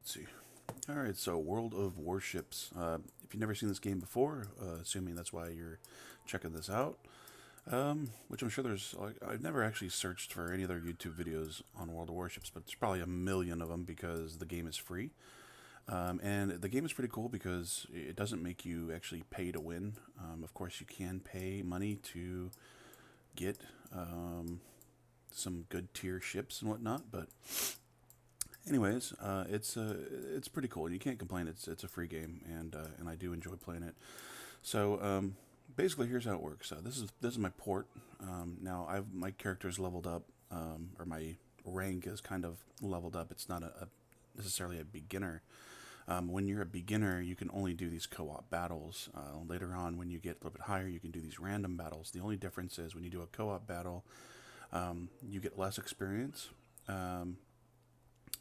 Let's see. All right, so World of Warships. If you've never seen this game before, assuming that's why you're checking this out, which I'm sure there's. I've never actually searched for any other YouTube videos on World of Warships, but there's probably a million of them because the game is free. And the game is pretty cool because it doesn't make you actually pay to win. Of course, you can pay money to get some good tier ships and whatnot, but anyways, it's pretty cool. You can't complain. It's a free game, and I do enjoy playing it. So basically, here's how it works. This is my port. Now my character's leveled up, or my rank is kind of leveled up. It's not necessarily a beginner. When you're a beginner, you can only do these co-op battles. Later on, when you get a little bit higher, you can do these random battles. The only difference is when you do a co-op battle, you get less experience,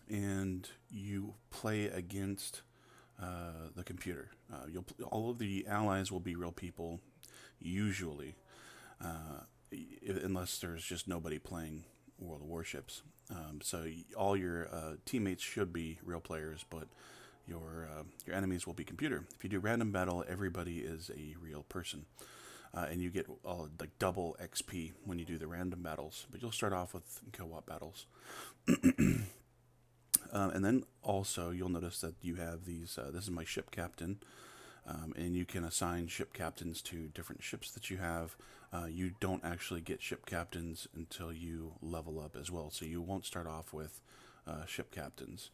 and you play against the computer. All of the allies will be real people, usually, unless there's just nobody playing World of Warships. So all your teammates should be real players, but your enemies will be computer. If you do random battle, everybody is a real person, and you get like double XP when you do the random battles. But you'll start off with co-op battles. And then also you'll notice that you have these. This is my ship captain, and you can assign ship captains to different ships that you have. You don't actually get ship captains until you level up as well, so you won't start off with ship captains.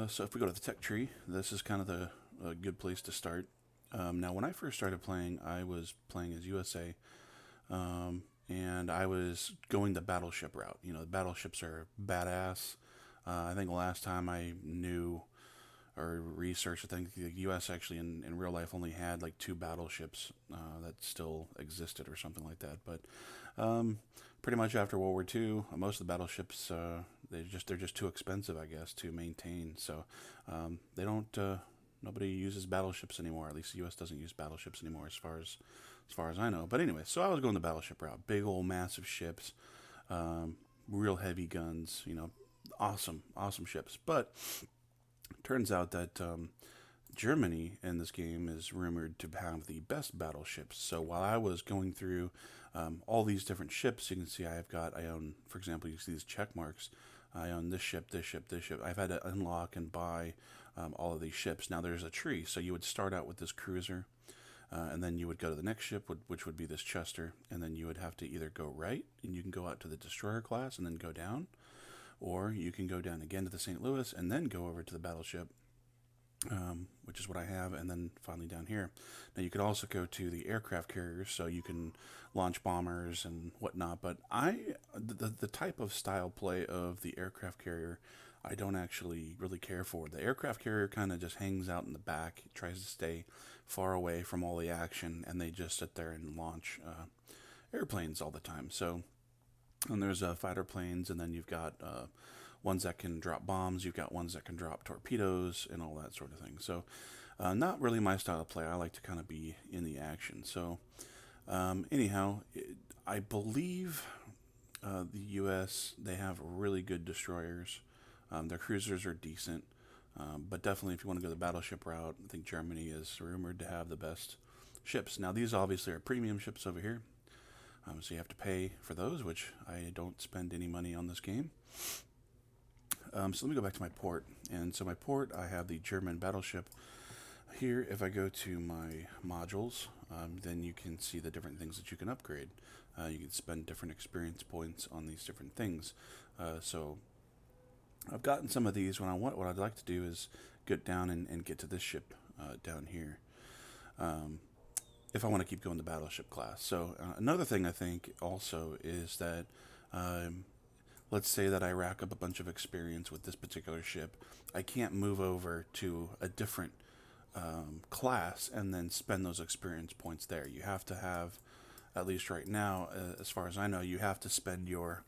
So if we go to the tech tree, this is kind of a good place to start. Now, when I first started playing, I was playing as USA, and I was going the battleship route. You know, the battleships are badass. I think last time I knew or researched, I think the U.S. actually in real life only had like two battleships that still existed or something like that. But pretty much after World War II, most of the battleships they're just too expensive, I guess, to maintain. So they don't. Nobody uses battleships anymore. At least the U.S. doesn't use battleships anymore, as far as I know. But anyway, so I was going the battleship route. Big old massive ships, real heavy guns. You know, awesome ships. But turns out that Germany in this game is rumored to have the best battleships. So while I was going through all these different ships, you can see I own, for example, you see these check marks. I own this ship, this ship, this ship. I've had to unlock and buy all of these ships. Now there's a tree, so you would start out with this cruiser, and then you would go to the next ship, which would be this Chester, and then you would have to either go right, and you can go out to the destroyer class and then go down, or you can go down again to the St. Louis and then go over to the battleship, which is what I have, and then finally down here. Now you could also go to the aircraft carriers, so you can launch bombers and whatnot. But the type of style play of the aircraft carrier, I don't actually really care for. The aircraft carrier kind of just hangs out in the back, tries to stay far away from all the action, and they just sit there and launch airplanes all the time. So, and there's fighter planes, and then you've got ones that can drop bombs, you've got ones that can drop torpedoes, and all that sort of thing. So, not really my style of play. I like to kind of be in the action. So, anyhow, I believe the U.S. they have really good destroyers. Their cruisers are decent, but definitely if you want to go the battleship route, I think Germany is rumored to have the best ships. Now, these obviously are premium ships over here. So you have to pay for those, which I don't spend any money on this game. So let me go back to my port. And so my port, I have the German battleship. Here, if I go to my modules, then you can see the different things that you can upgrade. You can spend different experience points on these different things. So I've gotten some of these. What I'd like to do is get down and get to this ship down here. If I want to keep going the battleship class. So another thing I think also is that let's say that I rack up a bunch of experience with this particular ship. I can't move over to a different class and then spend those experience points there. You have to have, at least right now, as far as I know, you have to spend your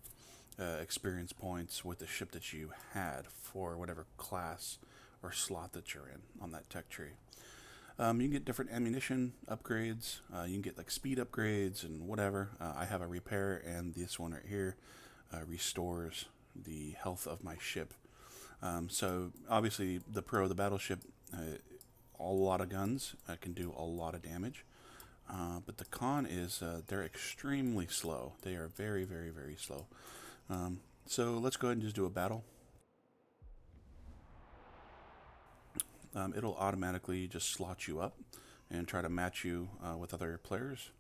experience points with the ship that you had for whatever class or slot that you're in on that tech tree. You can get different ammunition upgrades. You can get like speed upgrades and whatever. I have a repair, and this one right here restores the health of my ship. So obviously, the pro, the battleship, a lot of guns, can do a lot of damage. But the con is they're extremely slow. They are very, very, very slow. So let's go ahead and just do a battle. It'll automatically just slot you up and try to match you with other players.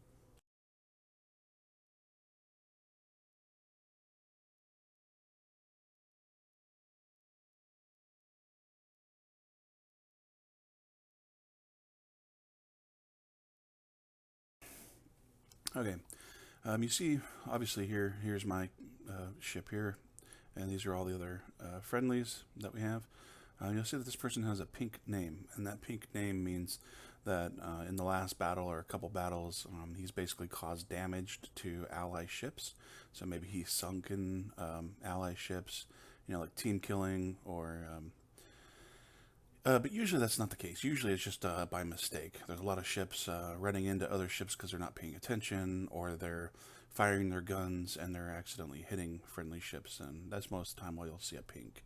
Okay. You see, obviously here's my ship here, and these are all the other friendlies that we have. You'll see that this person has a pink name, and that pink name means that in the last battle or a couple battles, he's basically caused damage to ally ships. So maybe he's sunken ally ships, like team killing or. But usually that's not the case. Usually it's just by mistake. There's a lot of ships running into other ships because they're not paying attention, or they're firing their guns and they're accidentally hitting friendly ships, and that's most of the time why you'll see a pink.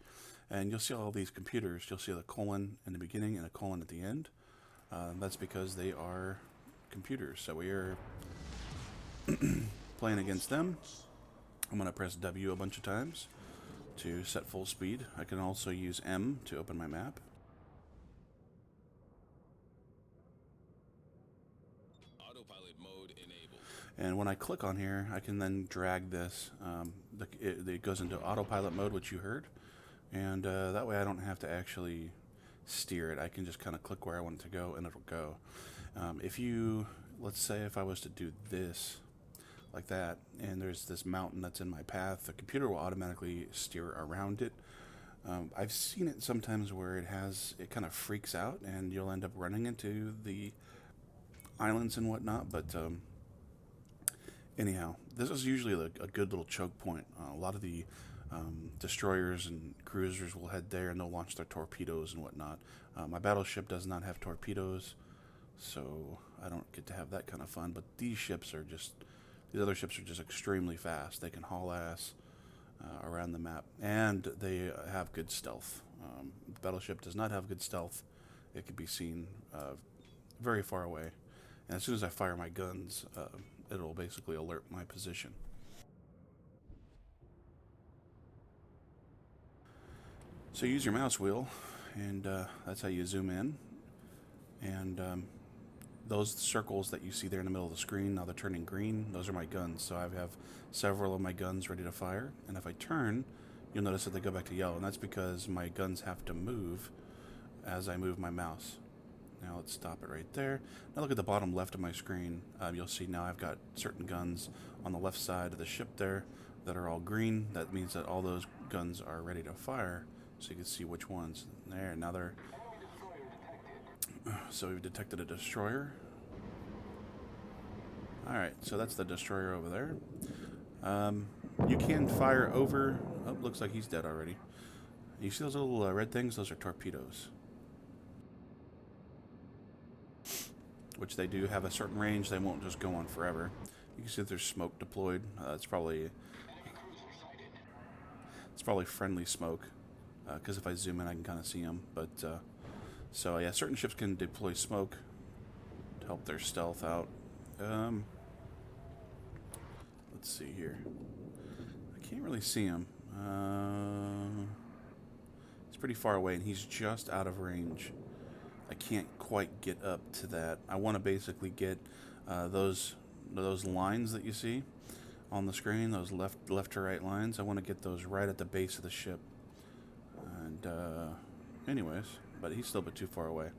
And you'll see all these computers. You'll see the colon in the beginning and a colon at the end. That's because they are computers. So we are playing against them. I'm going to press W a bunch of times to set full speed. I can also use M to open my map. Autopilot mode enabled. And when I click on here, I can then drag this. It goes into autopilot mode, which you heard. And that way I don't have to actually steer it. I can just kind of click where I want it to go, and it'll go. Let's say if I was to do this, like that, and there's this mountain that's in my path, the computer will automatically steer around it. I've seen it sometimes where it kind of freaks out, and you'll end up running into the islands and whatnot, but anyhow, this is usually a good little choke point. A lot of the destroyers and cruisers will head there and they'll launch their torpedoes and whatnot. My battleship does not have torpedoes, so I don't get to have that kind of fun. But these other ships are just extremely fast. They can haul ass around the map, and they have good stealth. The battleship does not have good stealth. It can be seen very far away, and as soon as I fire my guns, it'll basically alert my position. So use your mouse wheel, and that's how you zoom in. And those circles that you see there in the middle of the screen, now they're turning green. Those are my guns. So I have several of my guns ready to fire. And if I turn, you'll notice that they go back to yellow. And that's because my guns have to move as I move my mouse. Now let's stop it right there. Now look at the bottom left of my screen. You'll see now I've got certain guns on the left side of the ship there that are all green. That means that all those guns are ready to fire. So you can see which ones. There, now they're... So we've detected a destroyer. Alright, so that's the destroyer over there. You can fire over... Oh, looks like he's dead already. You see those little red things? Those are torpedoes. Which they do have a certain range. They won't just go on forever. You can see that there's smoke deployed. It's probably friendly smoke. Because if I zoom in, I can kind of see them. But so yeah, certain ships can deploy smoke to help their stealth out. Let's see here. I can't really see him. He's pretty far away, and he's just out of range. I can't quite get up to that. I want to basically get those lines that you see on the screen, those left to right lines. I want to get those right at the base of the ship. And anyways, but he's still a bit too far away.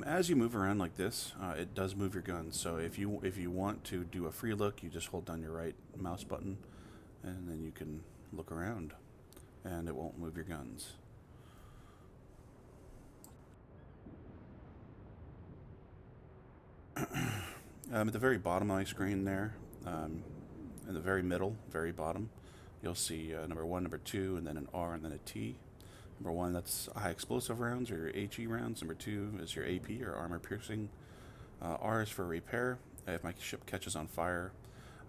As you move around like this, it does move your guns. So if you want to do a free look, you just hold down your right mouse button, and then you can look around, and it won't move your guns. At the very bottom of my screen there, in the very middle, very bottom, you'll see number 1, number 2, and then an R, and then a T. Number one, that's high explosive rounds or your HE rounds. Number two is your AP or armor piercing. R is for repair. If my ship catches on fire,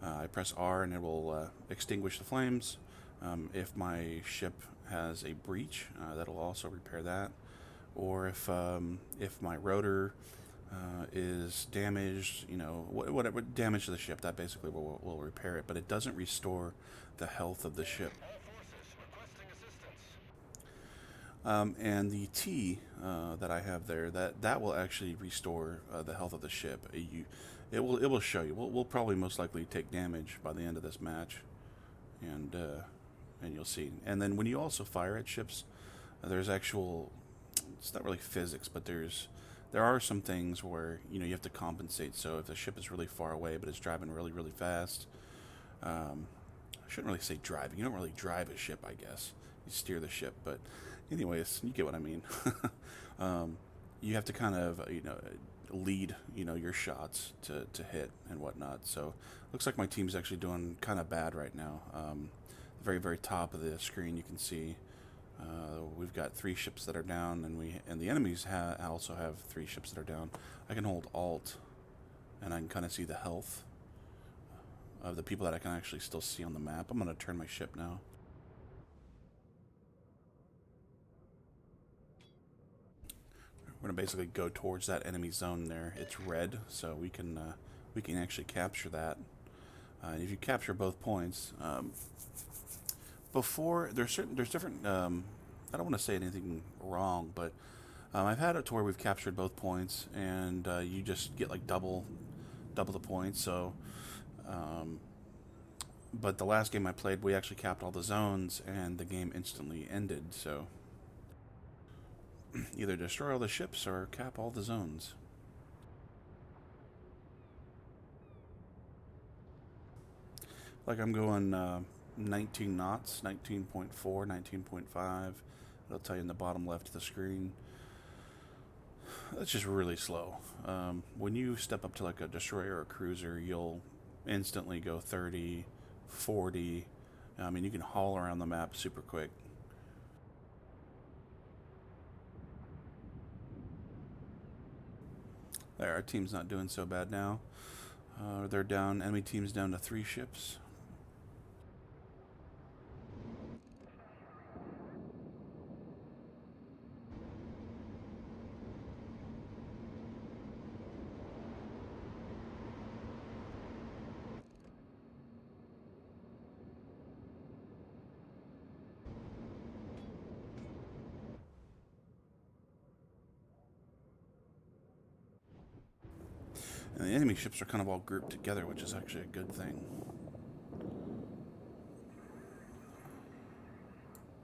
I press R and it will extinguish the flames. If my ship has a breach, that'll also repair that. Or if my rotor is damaged, whatever damage to the ship, that basically will repair it. But it doesn't restore the health of the ship. And the T that I have there, that will actually restore the health of the ship. It will show you. We'll probably most likely take damage by the end of this match, and you'll see. And then when you also fire at ships, there's actual. It's not really physics, but there are some things where you have to compensate. So if the ship is really far away but it's driving really really fast, I shouldn't really say driving. You don't really drive a ship, I guess. You steer the ship, but anyways, you get what I mean. You have to kind of lead your shots to hit and whatnot. So looks like my team's actually doing kind of bad right now. The very very top of the screen you can see we've got 3 ships that are down, and the enemies also have 3 ships that are down. I can hold Alt, and I can kind of see the health of the people that I can actually still see on the map. I'm going to turn my ship now. We're going to basically go towards that enemy zone there. It's red, so we can actually capture that. If you capture both points, before there's different. I don't want to say anything wrong, but I've had it to where we've captured both points, and you just get like double the points. So, but the last game I played, we actually capped all the zones, and the game instantly ended. So, either destroy all the ships or cap all the zones. Like I'm going 19 knots, 19.4, 19.5. It'll tell you in the bottom left of the screen. That's just really slow. When you step up to like a destroyer or a cruiser, you'll instantly go 30, 40. I mean, you can haul around the map super quick. There, our team's not doing so bad now. They're down, enemy team's down to 3 ships. And the enemy ships are kind of all grouped together, which is actually a good thing.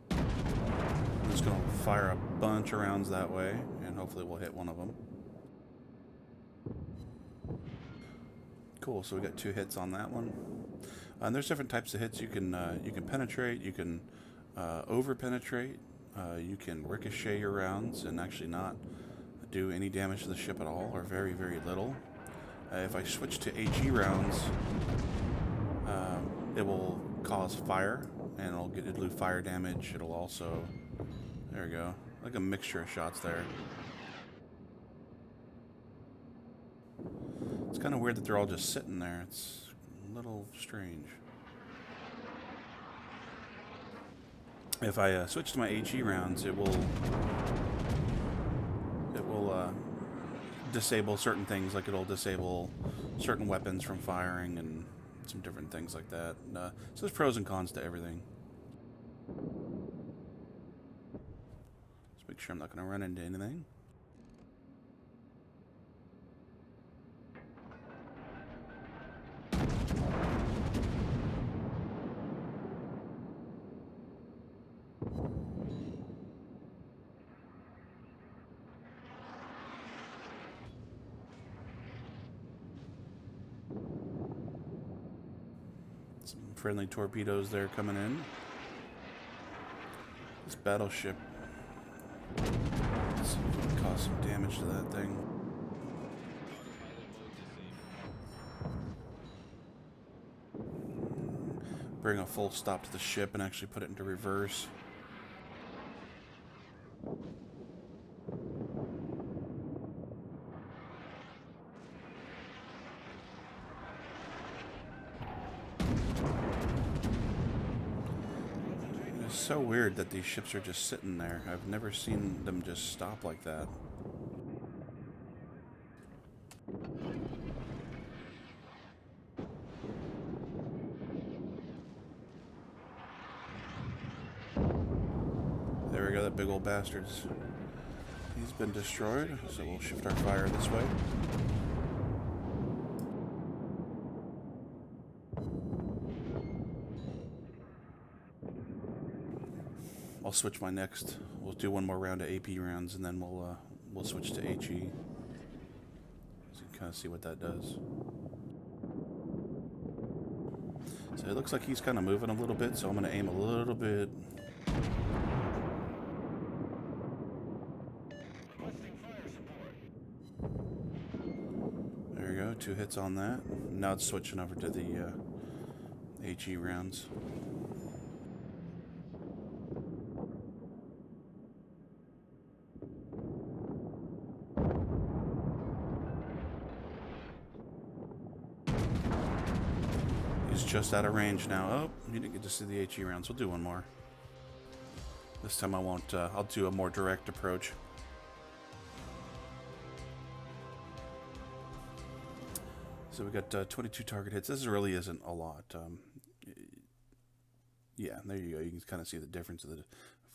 I'm just going to fire a bunch of rounds that way, and hopefully we'll hit one of them. Cool, so we got 2 hits on that one. And there's different types of hits. You can penetrate, you can over-penetrate, you can ricochet your rounds and actually not do any damage to the ship at all, or very, very little. If I switch to HE rounds, it will cause fire, and it'll do fire damage. It'll also, there we go, like a mixture of shots there. It's kind of weird that they're all just sitting there. It's a little strange. If I switch to my HE rounds, it will disable certain things, like it'll disable certain weapons from firing and some different things like that. So there's pros and cons to everything. Just make sure I'm not going to run into anything. Some friendly torpedoes there coming in. This battleship, let's see if we can cause some damage to that thing. Bring a full stop to the ship and actually put it into reverse. It's so weird that these ships are just sitting there. I've never seen them just stop like that. There we go, that big old bastard's. He's been destroyed, so we'll shift our fire this way. I'll switch my next. We'll do one more round of AP rounds, and then we'll switch to HE. So you can kind of see what that does. So it looks like he's kind of moving a little bit, so I'm going to aim a little bit. There you go, 2 hits on that. Now it's switching over to the HE rounds. He's just out of range now. Oh, you didn't get to see the HE rounds. We'll do one more. This time I won't. I'll do a more direct approach. So we got 22 target hits. This really isn't a lot. Yeah, there you go. You can kind of see the difference of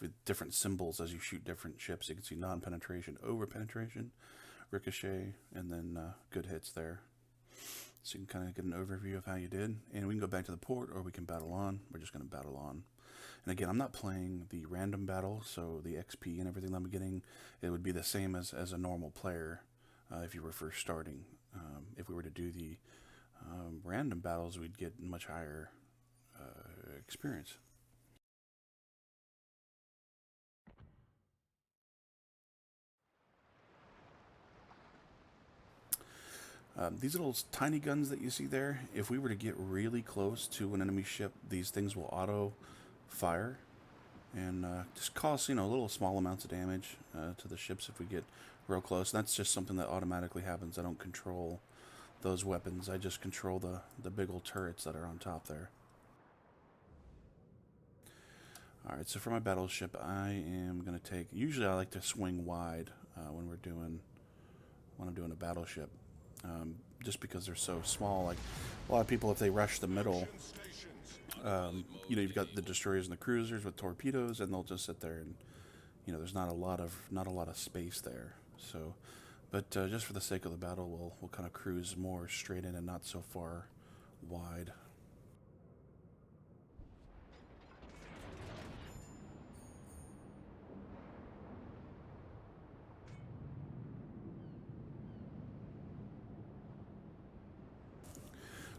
the different symbols as you shoot different ships. You can see non-penetration, over-penetration, ricochet, and then good hits there. So you can kind of get an overview of how you did. And we can go back to the port, or we can battle on. We're just going to battle on. And again, I'm not playing the random battle, so the XP and everything I'm getting, it would be the same as a normal player if you were first starting. If we were to do the random battles, we'd get much higher experience. These little tiny guns that you see there, if we were to get really close to an enemy ship, these things will auto fire and just cause, little small amounts of damage to the ships if we get real close. And that's just something that automatically happens. I don't control those weapons. I just control the big old turrets that are on top there. Alright, so for my battleship, I am going to take... Usually I like to swing wide when I'm doing a battleship. Just because they're so small. Like, a lot of people, if they rush the middle, you've got the destroyers and the cruisers with torpedoes, and they'll just sit there and, there's not a lot of space there. So, but just for the sake of the battle, we'll kind of cruise more straight in and not so far wide.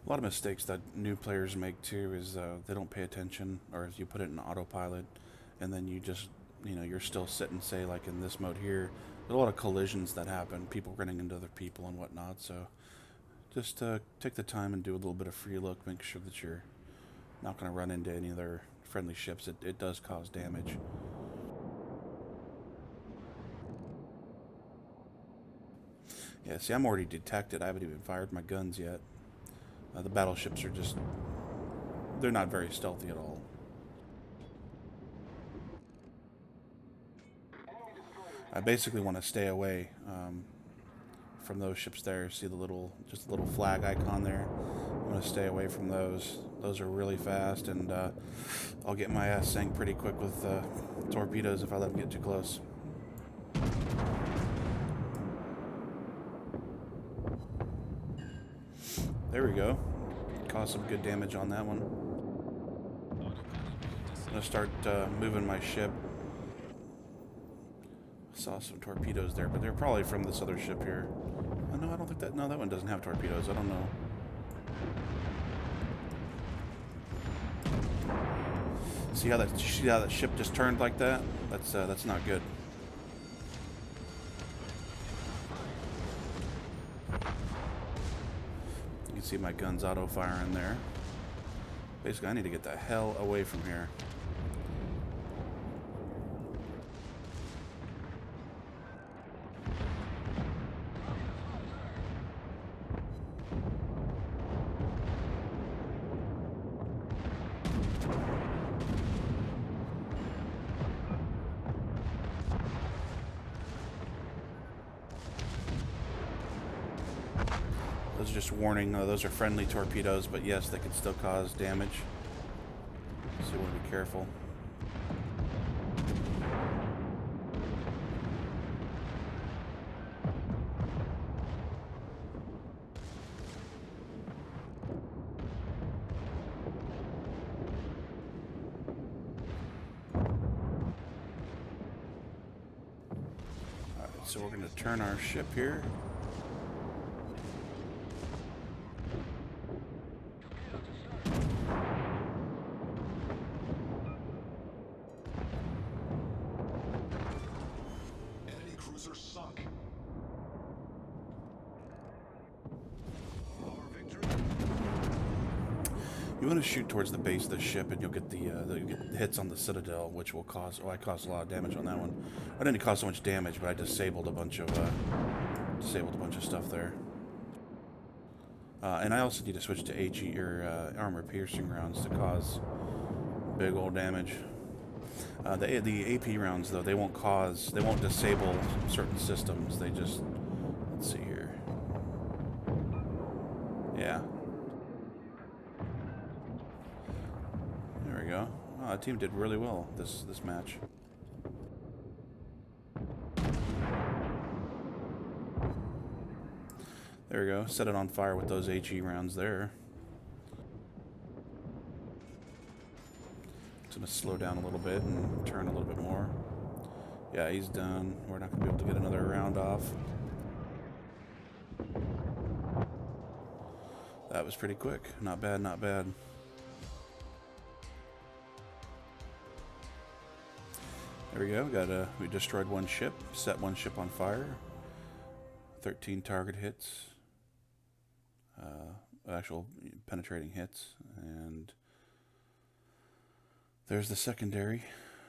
A lot of mistakes that new players make too is they don't pay attention, or you put it in autopilot, and then you just, you're still sitting, say, like in this mode here. There's a lot of collisions that happen, people running into other people and whatnot. So just take the time and do a little bit of free look. Make sure that you're not going to run into any other friendly ships. It does cause damage. Yeah, see, I'm already detected. I haven't even fired my guns yet. The battleships are just... they're not very stealthy at all. I basically want to stay away from those ships there. See the just a little flag icon there? I want to stay away from those. Those are really fast, and I'll get my ass sank pretty quick with torpedoes if I let them get too close. There we go. Caused some good damage on that one. I'm going to start moving my ship. Saw some torpedoes there, but they're probably from this other ship here. Oh, no, I don't think that... no, that one doesn't have torpedoes. I don't know. See how that ship just turned like that? That's not good. You can see my guns auto firing there. Basically, I need to get the hell away from here. just warning, those are friendly torpedoes, but yes, they can still cause damage. So you want to be careful. Alright, so we're going to turn our ship here. You want to shoot towards the base of the ship, and you'll get the hits on the citadel, which will cause. Oh, I caused a lot of damage on that one. I didn't cause so much damage, but I disabled a bunch of stuff there. And I also need to switch to HE or armor piercing rounds to cause big old damage. The AP rounds though, they won't disable certain systems. They just, let's see here. Yeah. There we go. Oh, the team did really well this match. There we go. Set it on fire with those HE rounds there. It's gonna slow down a little bit and turn a little bit more. Yeah, he's done. We're not gonna be able to get another round off. That was pretty quick. Not bad, not bad. There we go. We destroyed one ship, set one ship on fire. 13 target hits. Actual penetrating hits. And there's the secondary.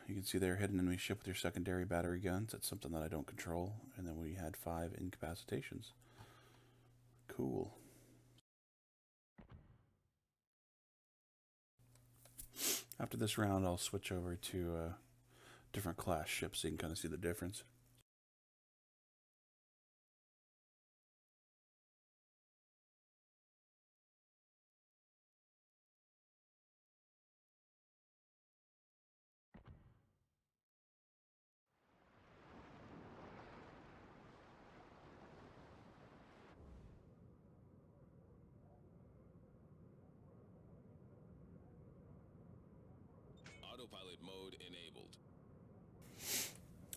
You can see there, hit an enemy ship with your secondary battery guns. That's something that I don't control. And then we had 5 incapacitations. Cool. After this round, I'll switch over to different class ships so you can kind of see the difference. Autopilot mode enabled.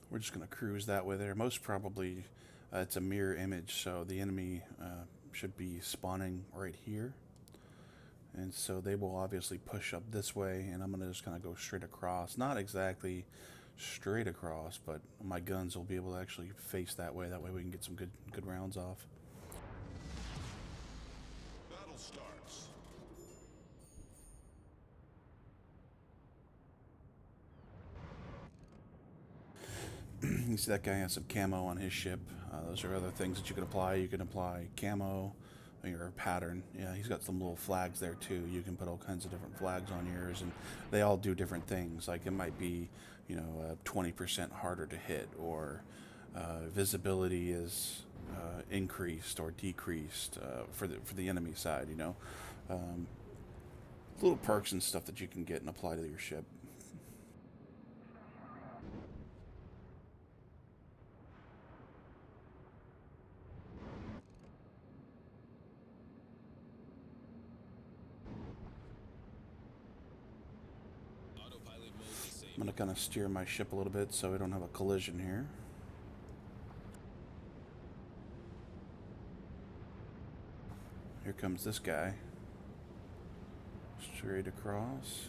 We're just going to cruise that way there. Most probably it's a mirror image, so the enemy should be spawning right here. And so they will obviously push up this way, and I'm going to just kind of go straight across. Not exactly straight across, but my guns will be able to actually face that way. That way we can get some good rounds off. Battle starts. You see that guy has some camo on his ship. Those are other things that you can apply. You can apply camo or pattern. Yeah, he's got some little flags there too. You can put all kinds of different flags on yours, and they all do different things. Like it might be, 20% harder to hit, or visibility is increased or decreased for the enemy side. Little perks and stuff that you can get and apply to your ship. I'm going to kind of steer my ship a little bit so we don't have a collision here. Here comes this guy. Straight across.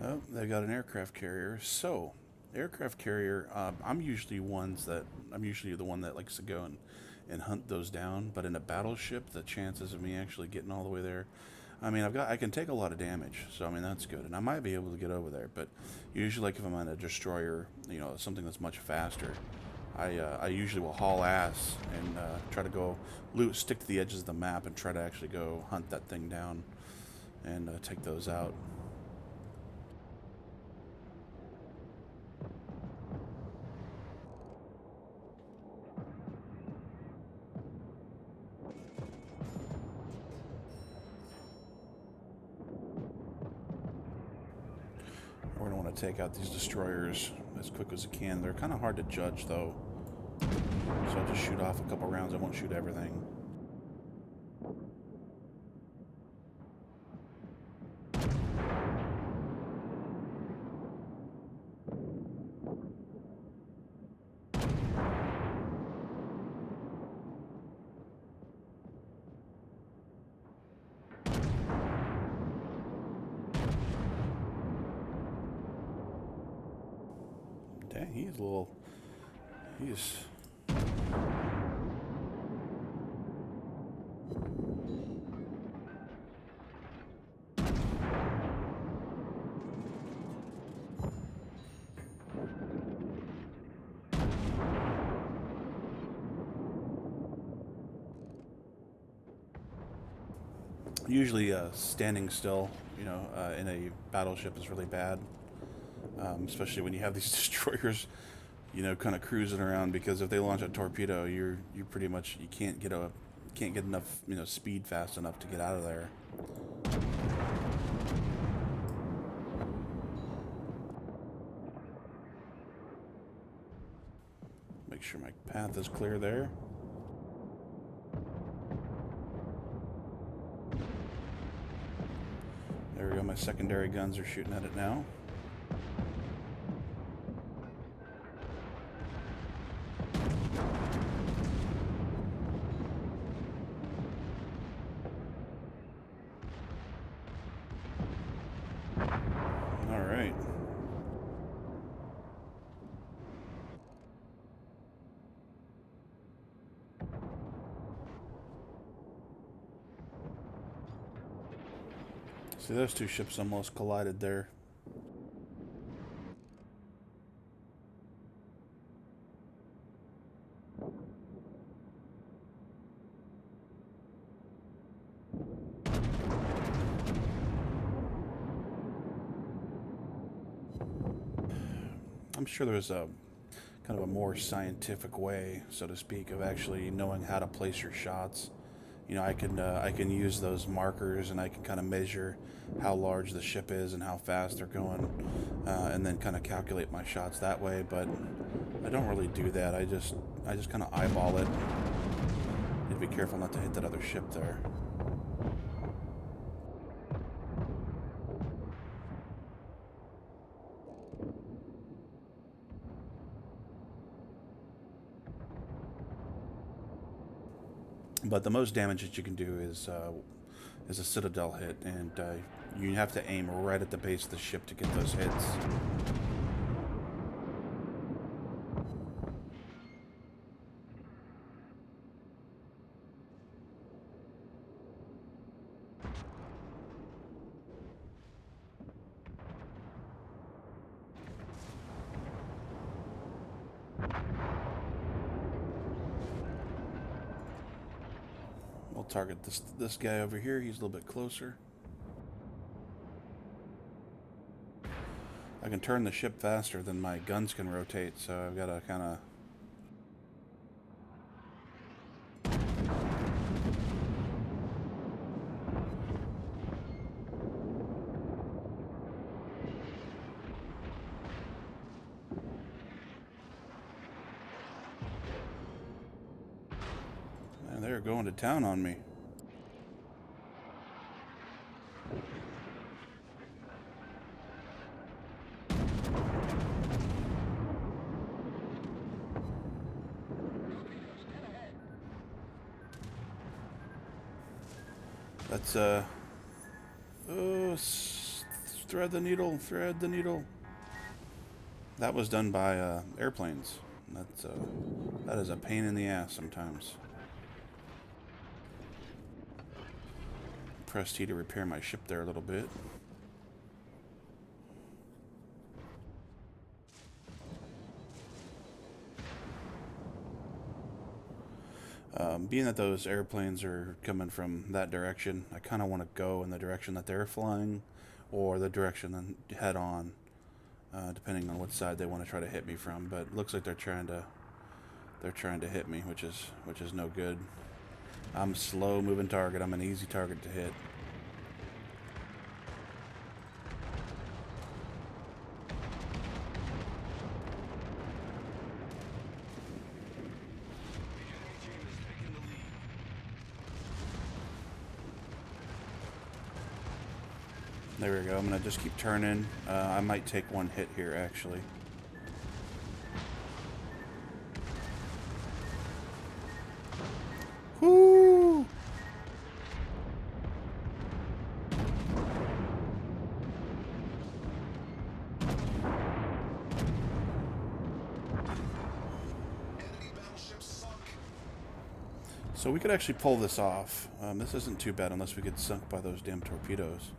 Oh, they got an aircraft carrier. So, aircraft carrier. I'm usually the one that likes to go and hunt those down. But in a battleship, the chances of me actually getting all the way there, I mean, I can take a lot of damage, so I mean that's good, and I might be able to get over there. But usually, like if I'm on a destroyer, you know, something that's much faster, I usually will haul ass and try to go stick to the edges of the map and try to actually go hunt that thing down and take those out. We're going to want to take out these destroyers as quick as I can. They're kind of hard to judge, though. So I'll just shoot off a couple rounds. I won't shoot everything. Dang, he's a little... He's... Usually standing still, you know, in a battleship is really bad. Especially when you have these destroyers, you know, kind of cruising around, because if they launch a torpedo, you pretty much you can't get enough, you know, speed fast enough to get out of there. Make sure my path is clear there. There we go. My secondary guns are shooting at it now. Alright. See, those two ships almost collided there. I'm sure there's a kind of a more scientific way, so to speak, of actually knowing how to place your shots. You know, I can use those markers and I can kind of measure how large the ship is and how fast they're going, and then kind of calculate my shots that way. But I don't really do that. I just kind of eyeball it. Need to be careful not to hit that other ship there. But the most damage that you can do is a citadel hit, and you have to aim right at the base of the ship to get those hits. We'll target this guy over here. He's a little bit closer. I can turn the ship faster than my guns can rotate, so I've got to kind of... Man, they're going to town on me. Let's thread the needle, thread the needle. That was done by airplanes. That is a pain in the ass sometimes. press T to repair my ship there a little bit. Being that those airplanes are coming from that direction, I kind of want to go in the direction that they're flying, or the direction head on, depending on what side they want to try to hit me from. But it looks like they're trying to hit me, which is no good. I'm slow moving target. I'm an easy target to hit. There we go. I'm going to just keep turning. I might take one hit here, actually. Whoo! So we could actually pull this off. This isn't too bad unless we get sunk by those damn torpedoes.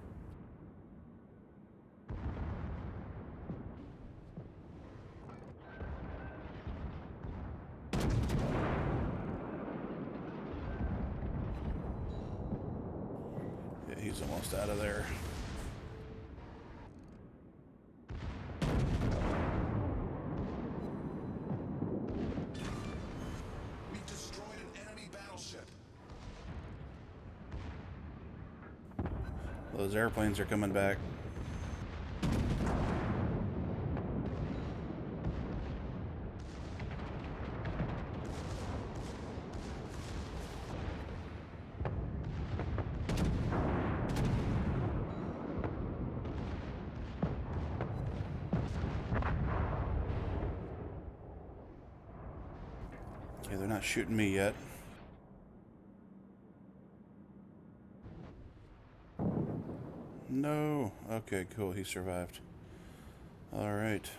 Yeah, he's almost out of there. We've destroyed an enemy battleship. Those airplanes are coming back. Okay, they're not shooting me yet. No. Okay, cool. He survived. All right.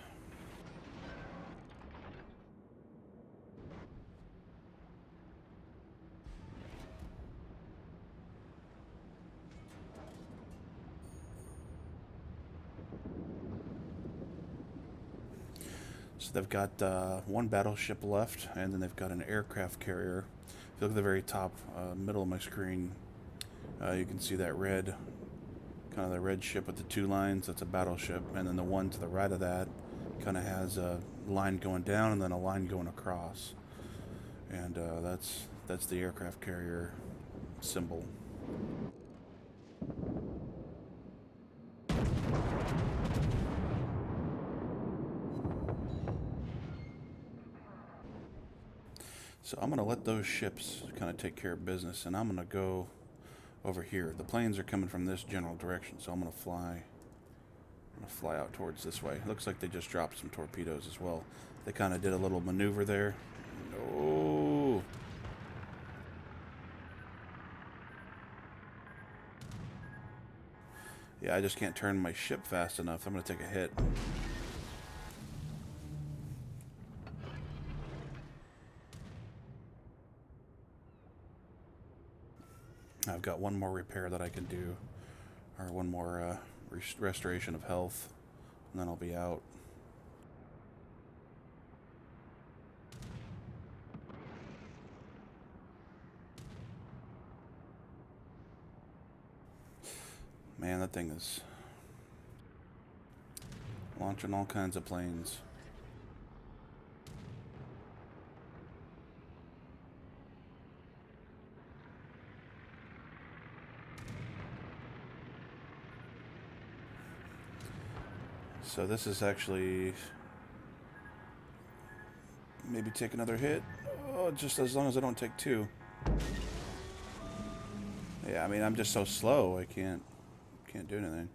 So they've got one battleship left, and then they've got an aircraft carrier. If you look at the very top middle of my screen, you can see that red, kind of the red ship with the two lines. That's a battleship, and then the one to the right of that kind of has a line going down and then a line going across, and that's the aircraft carrier symbol. So I'm going to let those ships kind of take care of business, and I'm going to go over here. The planes are coming from this general direction, so I'm going to fly out towards this way. Looks like they just dropped some torpedoes as well. They kind of did a little maneuver there. No. Yeah, I just can't turn my ship fast enough. I'm going to take a hit. I've got one more repair that I can do, or one more restoration of health, and then I'll be out. Man, that thing is launching all kinds of planes. So this is actually maybe take another hit. Oh, just as long as I don't take two. Yeah, I mean, I'm just so slow. I can't do anything.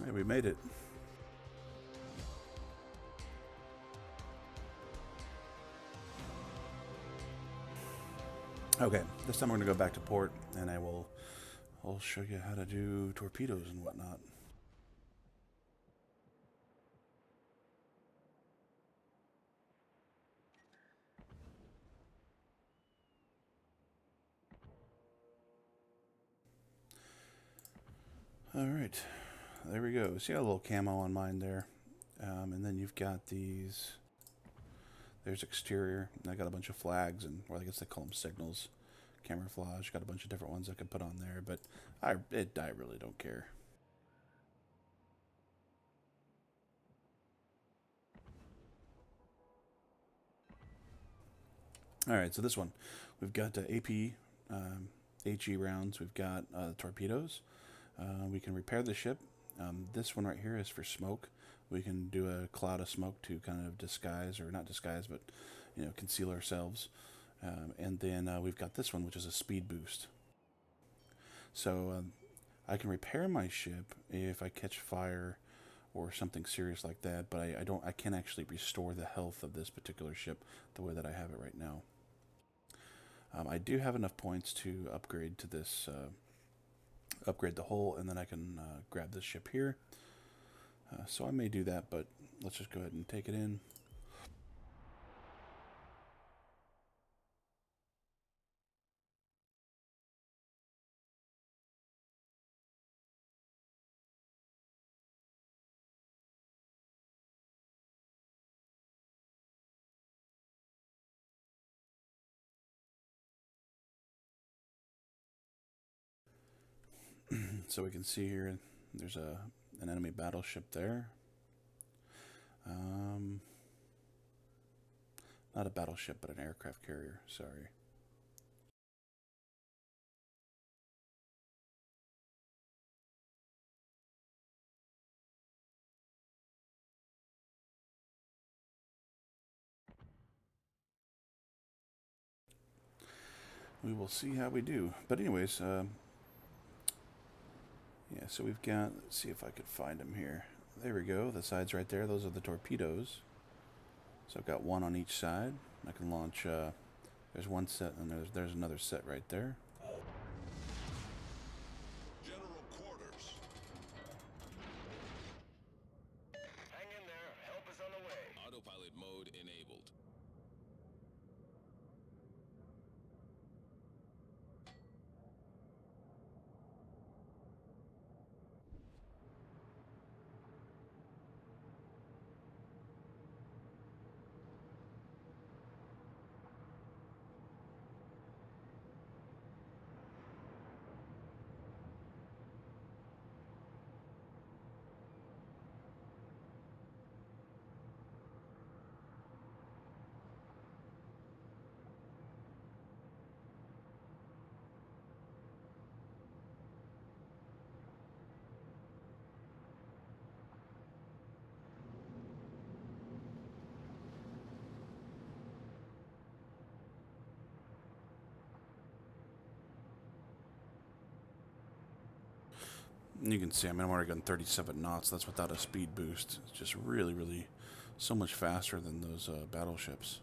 Hey, we made it. Okay, this time we're going to go back to port, and I'll show you how to do torpedoes and whatnot. All right, there we go. See a little camo on mine there, and then you've got these. There's exterior. And I got a bunch of flags, and or I guess they call them signals, camouflage. Got a bunch of different ones I could put on there, but I really don't care. All right, so this one, we've got AP, HE rounds. We've got torpedoes. We can repair the ship. This one right here is for smoke. We can do a cloud of smoke to kind of disguise, or not disguise, but conceal ourselves. And then we've got this one, which is a speed boost. So I can repair my ship if I catch fire or something serious like that, but I can't actually restore the health of this particular ship the way that I have it right now. I do have enough points to upgrade to this, upgrade the hull, and then I can grab this ship here. So I may do that, but let's just go ahead and take it in. So we can see here, there's an enemy battleship there. Not a battleship, but an aircraft carrier. Sorry. We will see how we do. But anyways, yeah. So we've got. Let's see if I could find them here. There we go. The sides right there. Those are the torpedoes. So I've got one on each side. I can launch. There's one set, and there's another set right there. General quarters. Hang in there. Help is on the way. Autopilot mode enabled. You can see, I mean, I'm already going 37 knots. That's without a speed boost. It's just really, really so much faster than those battleships.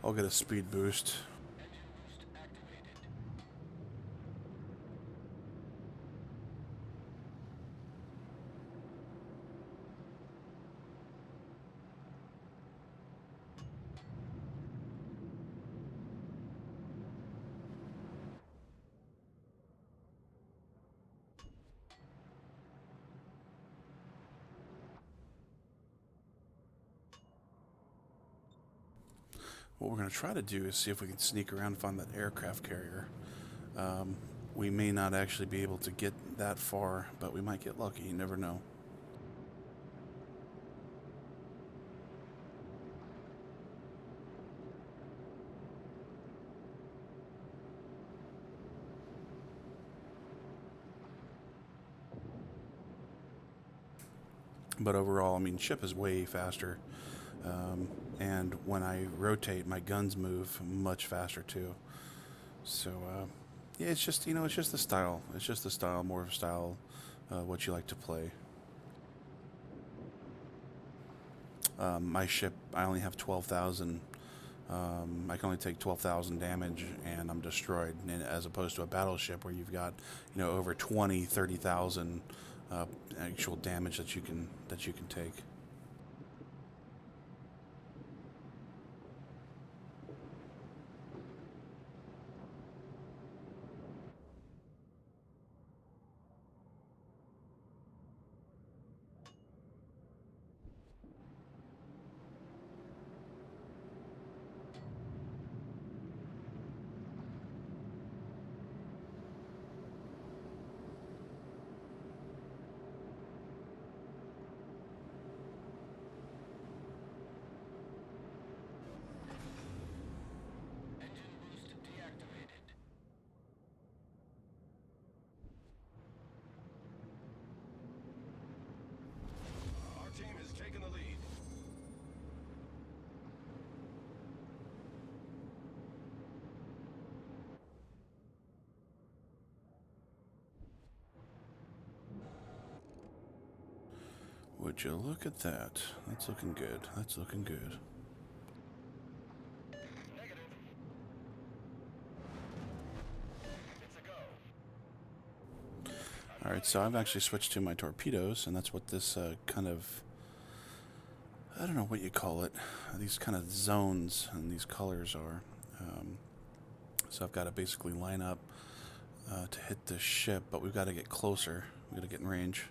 I'll get a speed boost. Engine boost activated. What we're going to try to do is see if we can sneak around and find that aircraft carrier. We may not actually be able to get that far, but we might get lucky. You never know. But overall, I mean, ship is way faster. And when I rotate, my guns move much faster too. So, yeah, it's just, it's just the style. It's just the style, more of a style, what you like to play. My ship, I only have 12,000. I can only take 12,000 damage and I'm destroyed. And as opposed to a battleship where you've got, over 20, 30,000 actual damage that you can take. Engine boost deactivated. Our team has taken the lead. Would you look at that? That's looking good. That's looking good. Negative. It's a go. Alright, so I've actually switched to my torpedoes, and that's what this kind of, I don't know what you call it, these kind of zones and these colors are. So I've got to basically line up to hit this ship, but we've got to get closer. We've got to get in range.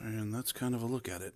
And that's kind of a look at it.